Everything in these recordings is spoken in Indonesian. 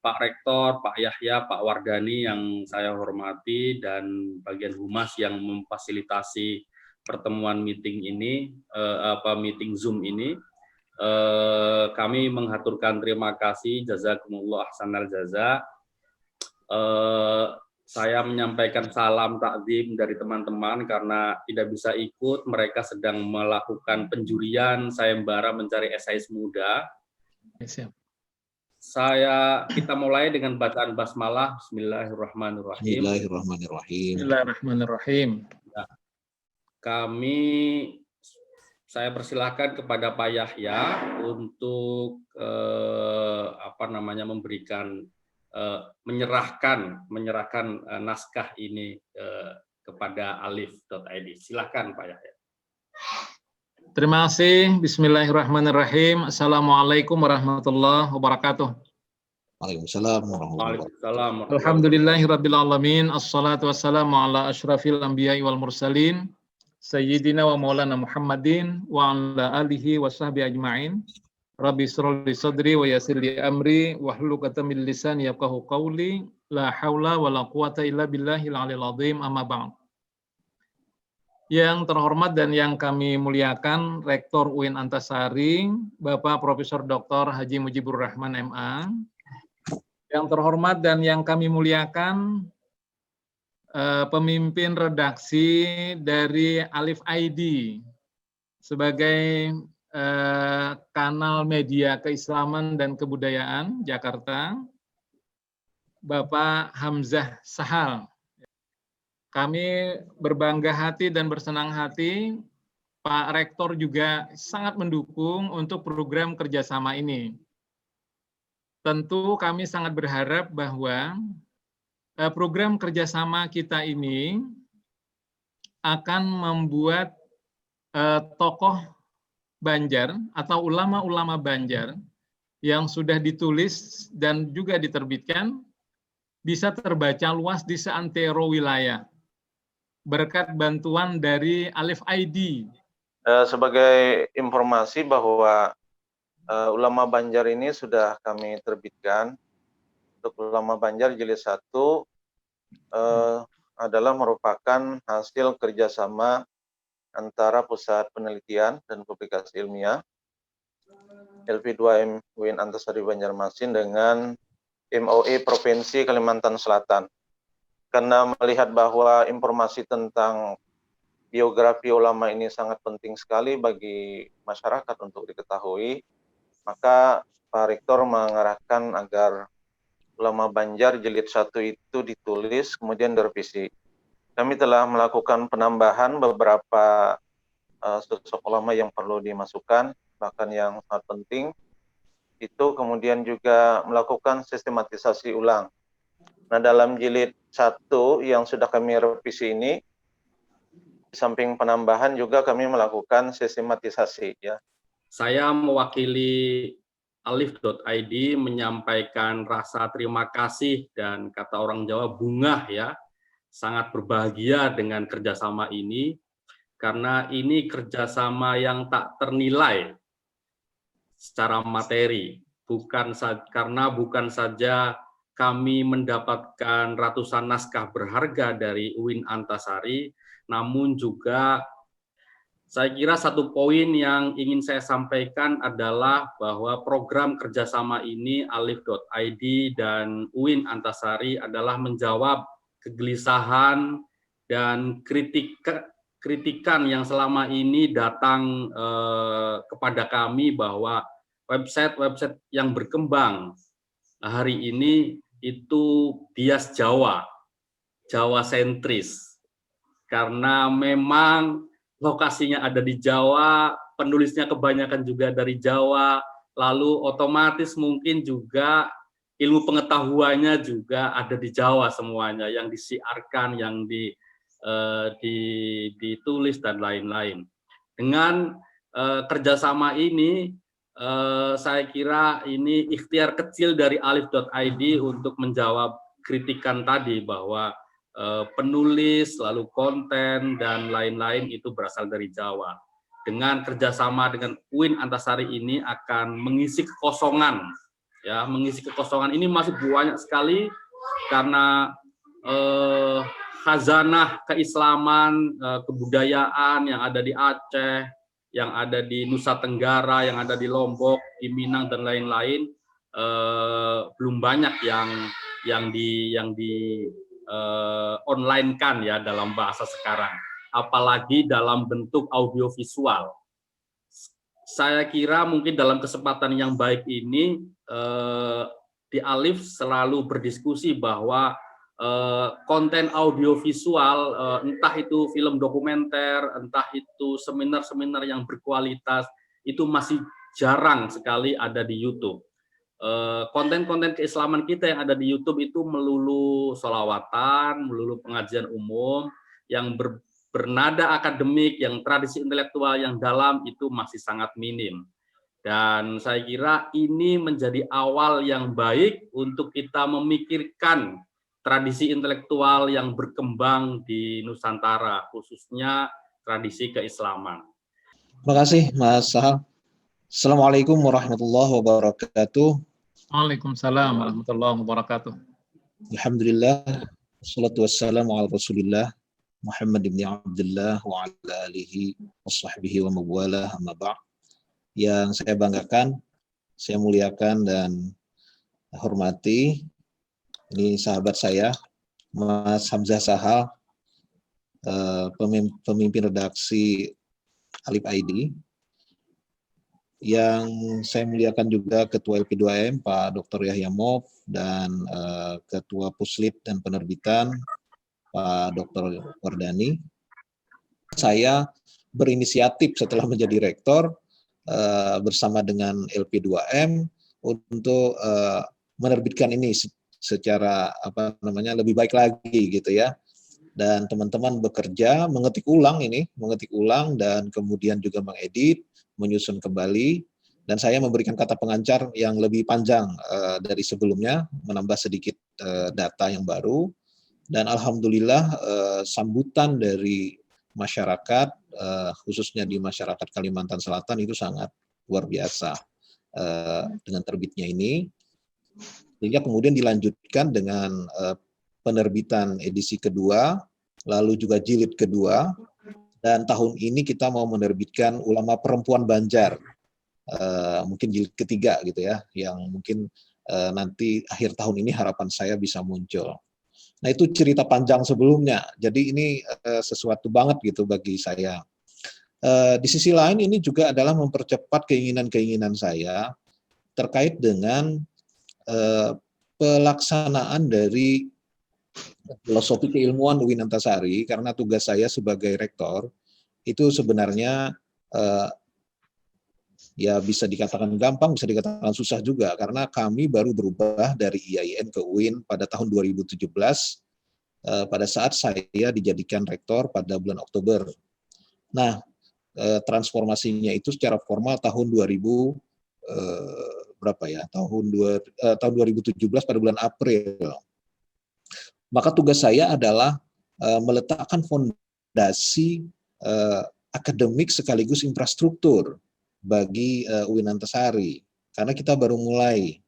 Pak Rektor, Pak Yahya, Pak Wardani yang saya hormati, dan bagian humas yang memfasilitasi pertemuan meeting ini, meeting Zoom ini. Kami mengaturkan terima kasih, jazakumullah ahsanal jaza. Saya menyampaikan salam takdim dari teman-teman karena tidak bisa ikut, mereka sedang melakukan penjurian sayembara mencari SIS muda. Kita mulai dengan bacaan basmalah. Bismillahirrahmanirrahim. Bismillahirrahmanirrahim. Saya persilahkan kepada Pak Yahya untuk memberikan menyerahkan naskah ini kepada alif.id. Silakan Pak Yahya. Terima kasih. Bismillahirrahmanirrahim. Assalamualaikum warahmatullahi wabarakatuh. Waalaikumsalam warahmatullahi wabarakatuh. Alhamdulillahirabbil alamin. Assalatu wassalamu ala asyrafil anbiya'i wal mursalin sayyidina wa maulana Muhammadin wa ala alihi wa sahbihi ajma'in. Rabbi shrah li sadri wa yassir li amri wahlul 'uqdatam min lisani yafqahu qawli. La haula wala quwata illa billahil aliyil azim. Amma ba'd. Yang terhormat dan yang kami muliakan Rektor UIN Antasari, Bapak Profesor Dr. Haji Mujibur Rahman MA. Yang terhormat dan yang kami muliakan pemimpin redaksi dari Alif ID sebagai kanal media keislaman dan kebudayaan Jakarta, Bapak Hamzah Sahal. Kami berbangga hati dan bersenang hati, Pak Rektor juga sangat mendukung untuk program kerjasama ini. Tentu kami sangat berharap bahwa program kerjasama kita ini akan membuat tokoh Banjar atau ulama-ulama Banjar yang sudah ditulis dan juga diterbitkan bisa terbaca luas di seantero wilayah berkat bantuan dari Alif ID. Sebagai informasi bahwa ulama Banjar ini sudah kami terbitkan. Untuk ulama Banjar jilid 1 adalah merupakan hasil kerjasama antara Pusat Penelitian dan Publikasi Ilmiah LP2M UIN Antasari Banjarmasin dengan MOE Provinsi Kalimantan Selatan. Karena melihat bahwa informasi tentang biografi ulama ini sangat penting sekali bagi masyarakat untuk diketahui, maka Pak Rektor mengarahkan agar ulama Banjar jilid 1 itu ditulis kemudian direvisi. Kami telah melakukan penambahan beberapa sosok ulama yang perlu dimasukkan, bahkan yang sangat penting, itu kemudian juga melakukan sistematisasi ulang. Nah, dalam jilid 1 yang sudah kami revisi ini, di samping penambahan juga kami melakukan sistematisasi. Ya. Saya mewakili alif.id menyampaikan rasa terima kasih dan kata orang Jawa bungah ya, sangat berbahagia dengan kerjasama ini, karena ini kerjasama yang tak ternilai secara materi, karena bukan saja kami mendapatkan ratusan naskah berharga dari UIN Antasari, namun juga saya kira satu poin yang ingin saya sampaikan adalah bahwa program kerjasama ini alif.id dan UIN Antasari adalah menjawab kegelisahan dan kritikan yang selama ini datang kepada kami bahwa website yang berkembang hari ini itu bias Jawa sentris, karena memang lokasinya ada di Jawa, penulisnya kebanyakan juga dari Jawa, lalu otomatis mungkin juga ilmu pengetahuannya juga ada di Jawa semuanya, yang disiarkan, yang ditulis dan lain-lain. Dengan kerjasama ini, saya kira ini ikhtiar kecil dari alif.id untuk menjawab kritikan tadi bahwa penulis, lalu konten, dan lain-lain itu berasal dari Jawa. Dengan kerjasama dengan UIN Antasari ini akan mengisi kekosongan ya, mengisi kekosongan ini masih banyak sekali karena khazanah keislaman, kebudayaan yang ada di Aceh, yang ada di Nusa Tenggara, yang ada di Lombok, di Minang dan lain-lain, belum banyak yang di online kan ya dalam bahasa sekarang, apalagi dalam bentuk audiovisual. Saya kira mungkin dalam kesempatan yang baik ini di Alif selalu berdiskusi bahwa konten audiovisual, entah itu film dokumenter, entah itu seminar-seminar yang berkualitas, itu masih jarang sekali ada di YouTube. Konten-konten keislaman kita yang ada di YouTube itu melulu sholawatan, melulu pengajian umum, yang bernada akademik, yang tradisi intelektual yang dalam itu masih sangat minim. Dan saya kira ini menjadi awal yang baik untuk kita memikirkan tradisi intelektual yang berkembang di Nusantara, khususnya tradisi keislaman. Terima kasih Mas Sahal. Assalamualaikum warahmatullahi wabarakatuh. Waalaikumsalam warahmatullahi wabarakatuh. Alhamdulillah, wassalatu wassalamu ala Rasulillah Muhammad ibn Abdullah wa ala alihi wa sahbihi wa mawalah, amma ba'd. Yang saya banggakan, saya muliakan dan hormati, ini sahabat saya, Mas Hamzah Sahal, pemimpin redaksi Alif ID. Yang saya muliakan juga Ketua LP2M, Pak Dr. Yahya Mof, dan Ketua Puslit dan Penerbitan, Pak Dr. Wardani. Saya berinisiatif setelah menjadi rektor bersama dengan LP2M untuk menerbitkan ini secara lebih baik lagi gitu ya. Dan teman-teman bekerja mengetik ulang dan kemudian juga mengedit, menyusun kembali, dan saya memberikan kata pengancar yang lebih panjang dari sebelumnya, menambah sedikit data yang baru, dan alhamdulillah sambutan dari masyarakat, khususnya di masyarakat Kalimantan Selatan itu sangat luar biasa dengan terbitnya ini. Sehingga kemudian dilanjutkan dengan penerbitan edisi kedua, lalu juga jilid kedua, dan tahun ini kita mau menerbitkan Ulama Perempuan Banjar, mungkin jilid ketiga gitu ya, yang mungkin nanti akhir tahun ini harapan saya bisa muncul. Nah itu cerita panjang sebelumnya, jadi ini sesuatu banget gitu bagi saya. Di sisi lain ini juga adalah mempercepat keinginan-keinginan saya terkait dengan pelaksanaan dari filosofi keilmuan UIN Antasari, karena tugas saya sebagai rektor itu sebenarnya ya bisa dikatakan gampang, bisa dikatakan susah juga, karena kami baru berubah dari IAIN ke UIN pada tahun 2017, pada saat saya dijadikan rektor pada bulan Oktober. Nah, transformasinya itu secara formal tahun 2017 pada bulan April. Maka tugas saya adalah meletakkan fondasi akademik sekaligus infrastruktur bagi UIN Antasari, karena kita baru mulai.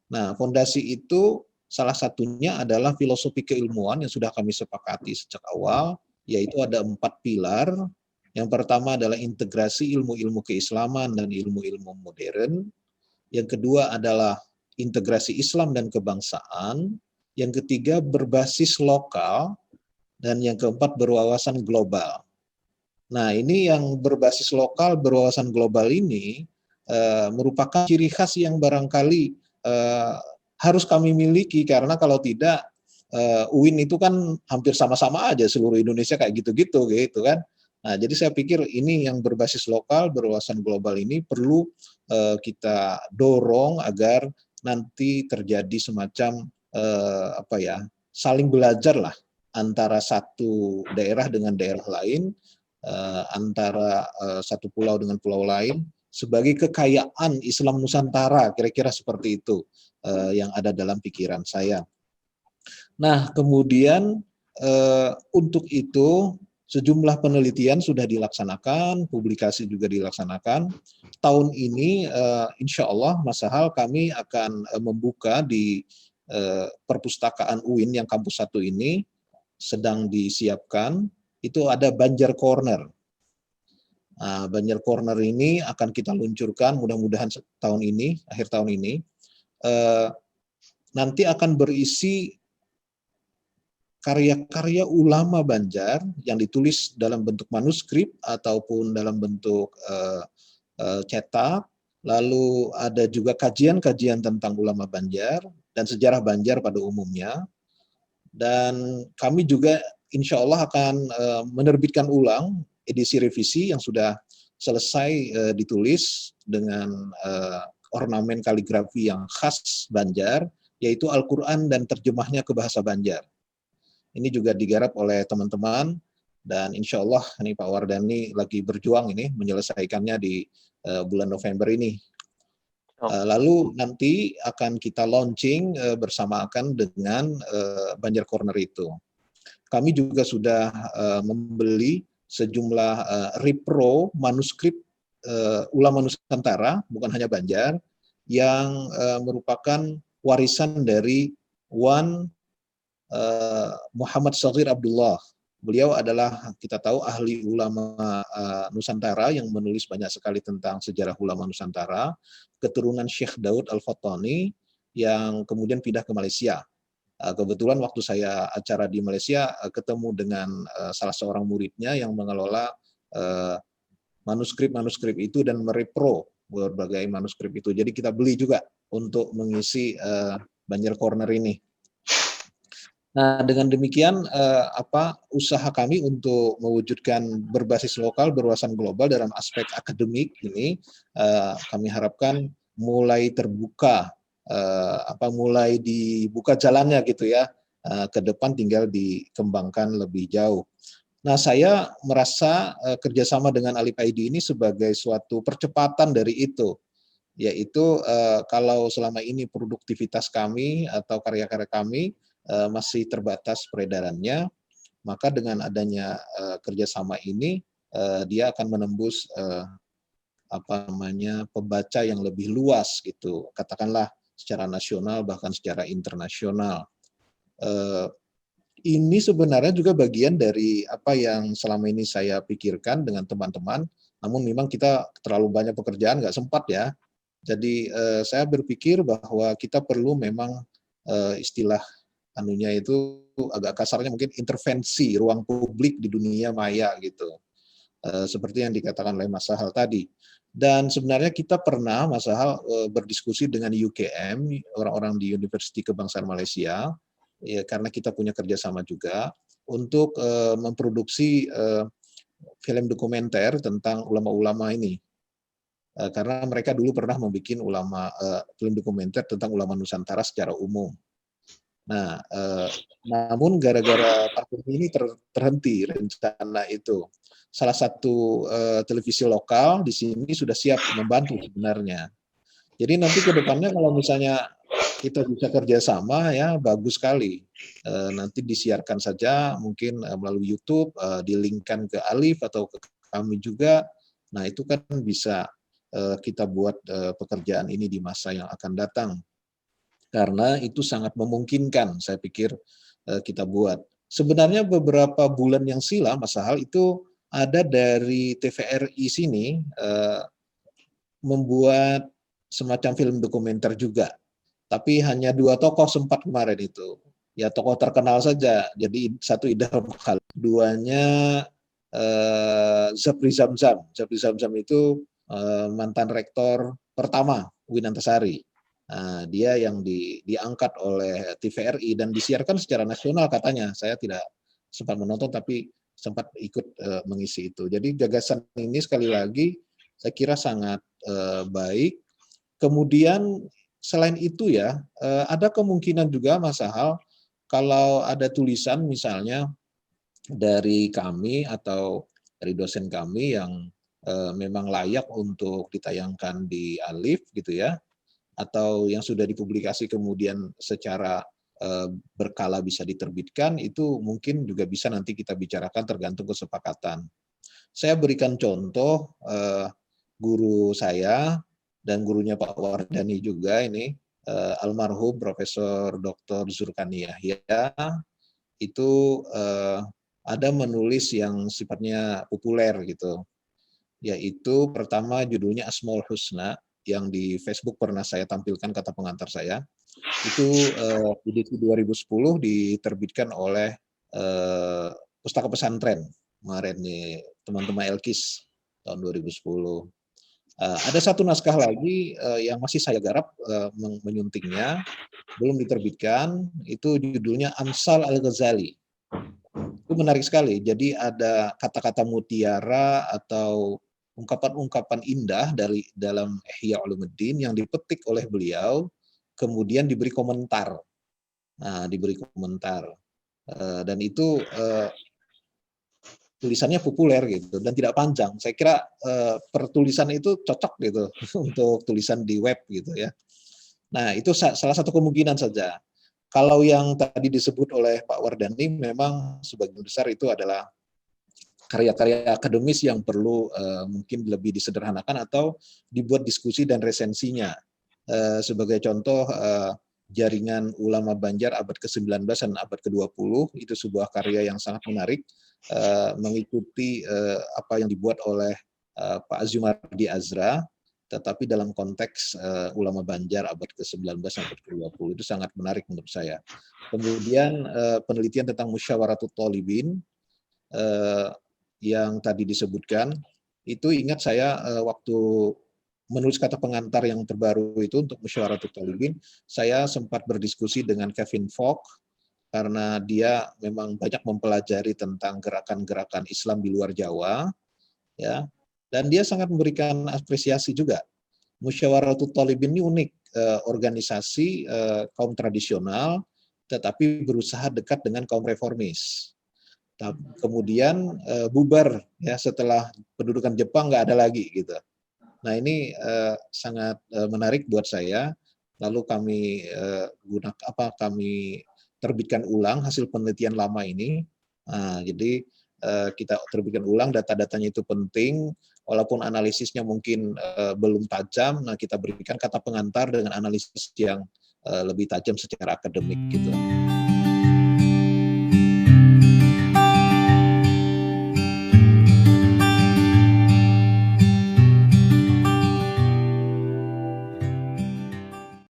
Nah, fondasi itu salah satunya adalah filosofi keilmuan yang sudah kami sepakati sejak awal, yaitu ada 4 pilar. Yang pertama adalah integrasi ilmu-ilmu keislaman dan ilmu-ilmu modern. Yang kedua adalah integrasi Islam dan kebangsaan. Yang ketiga berbasis lokal. Dan yang keempat berwawasan global. Nah, ini yang berbasis lokal, berwawasan global ini merupakan ciri khas yang barangkali harus kami miliki, karena kalau tidak UIN itu kan hampir sama-sama aja seluruh Indonesia kayak gitu-gitu gitu kan. Nah, jadi saya pikir ini yang berbasis lokal, berwawasan global ini perlu kita dorong agar nanti terjadi semacam saling belajar lah antara satu daerah dengan daerah lain, antara satu pulau dengan pulau lain, sebagai kekayaan Islam Nusantara, kira-kira seperti itu yang ada dalam pikiran saya. Nah, kemudian untuk itu Sejumlah penelitian sudah dilaksanakan, publikasi juga dilaksanakan. Tahun ini, insya Allah, Mas Sahal, kami akan membuka di perpustakaan UIN yang kampus 1 ini, sedang disiapkan, itu ada Banjar Corner. Nah, Banjar Corner ini akan kita luncurkan mudah-mudahan tahun ini, akhir tahun ini. Nanti akan berisi karya-karya ulama Banjar yang ditulis dalam bentuk manuskrip ataupun dalam bentuk cetak, lalu ada juga kajian-kajian tentang ulama Banjar dan sejarah Banjar pada umumnya. Dan kami juga insya Allah akan menerbitkan ulang edisi revisi yang sudah selesai ditulis dengan ornamen kaligrafi yang khas Banjar, yaitu Al-Quran dan terjemahnya ke bahasa Banjar. Ini juga digarap oleh teman-teman, dan insya Allah ini Pak Wardani lagi berjuang ini menyelesaikannya di bulan November ini. Lalu nanti akan kita launching bersamakan dengan Banjar Corner itu. Kami juga sudah membeli sejumlah repro manuskrip ulama Nusantara, bukan hanya Banjar, yang merupakan warisan dari Wan Muhammad Saghir Abdullah. Beliau adalah, kita tahu, ahli ulama Nusantara yang menulis banyak sekali tentang sejarah ulama Nusantara, keturunan Syekh Daud Al-Fattani yang kemudian pindah ke Malaysia. Kebetulan waktu saya acara di Malaysia ketemu dengan salah seorang muridnya yang mengelola manuskrip-manuskrip itu dan merepro berbagai manuskrip itu. Jadi kita beli juga untuk mengisi Banjar Corner ini. Nah, dengan demikian usaha kami untuk mewujudkan berbasis lokal, berwawasan global dalam aspek akademik ini kami harapkan mulai terbuka, mulai dibuka jalannya gitu ya, ke depan tinggal dikembangkan lebih jauh. Nah, saya merasa kerjasama dengan Alif ID ini sebagai suatu percepatan dari itu, yaitu kalau selama ini produktivitas kami atau karya-karya kami masih terbatas peredarannya, maka dengan adanya kerjasama ini dia akan menembus pembaca yang lebih luas gitu, katakanlah secara nasional bahkan secara internasional. Ini sebenarnya juga bagian dari apa yang selama ini saya pikirkan dengan teman-teman, namun memang kita terlalu banyak pekerjaan, nggak sempat ya. Jadi saya berpikir bahwa kita perlu memang istilah anunya itu agak kasarnya mungkin intervensi ruang publik di dunia maya gitu. Seperti yang dikatakan oleh Mas Sahal tadi. Dan sebenarnya kita pernah, Mas Sahal, berdiskusi dengan UKM, orang-orang di Universiti Kebangsaan Malaysia, ya, karena kita punya kerjasama juga, untuk memproduksi film dokumenter tentang ulama-ulama ini. Karena mereka dulu pernah membuat film dokumenter tentang ulama Nusantara secara umum. Nah, namun gara-gara pandemi ini terhenti rencana itu. Salah satu televisi lokal di sini sudah siap membantu sebenarnya. Jadi nanti ke depannya kalau misalnya kita bisa kerjasama ya bagus sekali. Nanti disiarkan saja mungkin melalui YouTube, di-linkkan ke Alif atau ke kami juga. Nah itu kan bisa kita buat pekerjaan ini di masa yang akan datang. Karena itu sangat memungkinkan, saya pikir kita buat. Sebenarnya beberapa bulan yang silam, Mas Sahal, itu ada dari TVRI sini membuat semacam film dokumenter juga. Tapi hanya 2 tokoh sempat kemarin itu. Ya tokoh terkenal saja. Jadi satu Idham Khalid, duanya Zapri Zamzam. Zapri Zamzam itu mantan rektor pertama UIN Antasari. Nah, dia yang diangkat oleh TVRI dan disiarkan secara nasional katanya. Saya tidak sempat menonton tapi sempat ikut mengisi itu. Jadi gagasan ini sekali lagi saya kira sangat baik. Kemudian selain itu ya, ada kemungkinan juga Mas Sahal kalau ada tulisan misalnya dari kami atau dari dosen kami yang memang layak untuk ditayangkan di Alif gitu ya, atau yang sudah dipublikasi kemudian secara berkala bisa diterbitkan, itu mungkin juga bisa nanti kita bicarakan tergantung kesepakatan. Saya berikan contoh guru saya dan gurunya Pak Wardani juga ini, almarhum Profesor Dr. Zurkani Yahya, itu ada menulis yang sifatnya populer gitu, yaitu pertama judulnya Asmaul Husna, yang di Facebook pernah saya tampilkan kata pengantar saya. Itu edisi 2010 diterbitkan oleh Pustaka Pesantren kemarin nih, teman-teman Elkis tahun 2010. Ada satu naskah lagi yang masih saya garap menyuntingnya, belum diterbitkan, itu judulnya Amsal Al-Ghazali. Itu menarik sekali. Jadi ada kata-kata mutiara atau ungkapan-ungkapan indah dari dalam Ihya Ulumuddin yang dipetik oleh beliau, kemudian diberi komentar. Nah, diberi komentar. Dan itu tulisannya populer gitu dan tidak panjang. Saya kira pertulisan itu cocok gitu untuk tulisan di web gitu ya. Nah, itu salah satu kemungkinan saja. Kalau yang tadi disebut oleh Pak Wardani memang sebagian besar itu adalah karya-karya akademis yang perlu mungkin lebih disederhanakan atau dibuat diskusi dan resensinya. Sebagai contoh, Jaringan Ulama Banjar abad ke-19 dan abad ke-20, itu sebuah karya yang sangat menarik, mengikuti apa yang dibuat oleh Pak Azumardi Azra, tetapi dalam konteks ulama Banjar abad ke-19 sampai ke-20, itu sangat menarik menurut saya. Kemudian penelitian tentang Musyawaratut Thalibin yang tadi disebutkan, itu ingat saya waktu menulis kata pengantar yang terbaru itu untuk Musyawaratut Thalibin, saya sempat berdiskusi dengan Kevin Fogg, karena dia memang banyak mempelajari tentang gerakan-gerakan Islam di luar Jawa, ya, dan dia sangat memberikan apresiasi juga. Musyawaratut Thalibin ini unik, organisasi kaum tradisional, tetapi berusaha dekat dengan kaum reformis. Kemudian bubar ya setelah pendudukan Jepang nggak ada lagi gitu. Nah ini sangat menarik buat saya. Lalu kami terbitkan ulang hasil penelitian lama ini. Nah, jadi kita terbitkan ulang, data-datanya itu penting, walaupun analisisnya mungkin belum tajam. Nah kita berikan kata pengantar dengan analisis yang lebih tajam secara akademik gitu.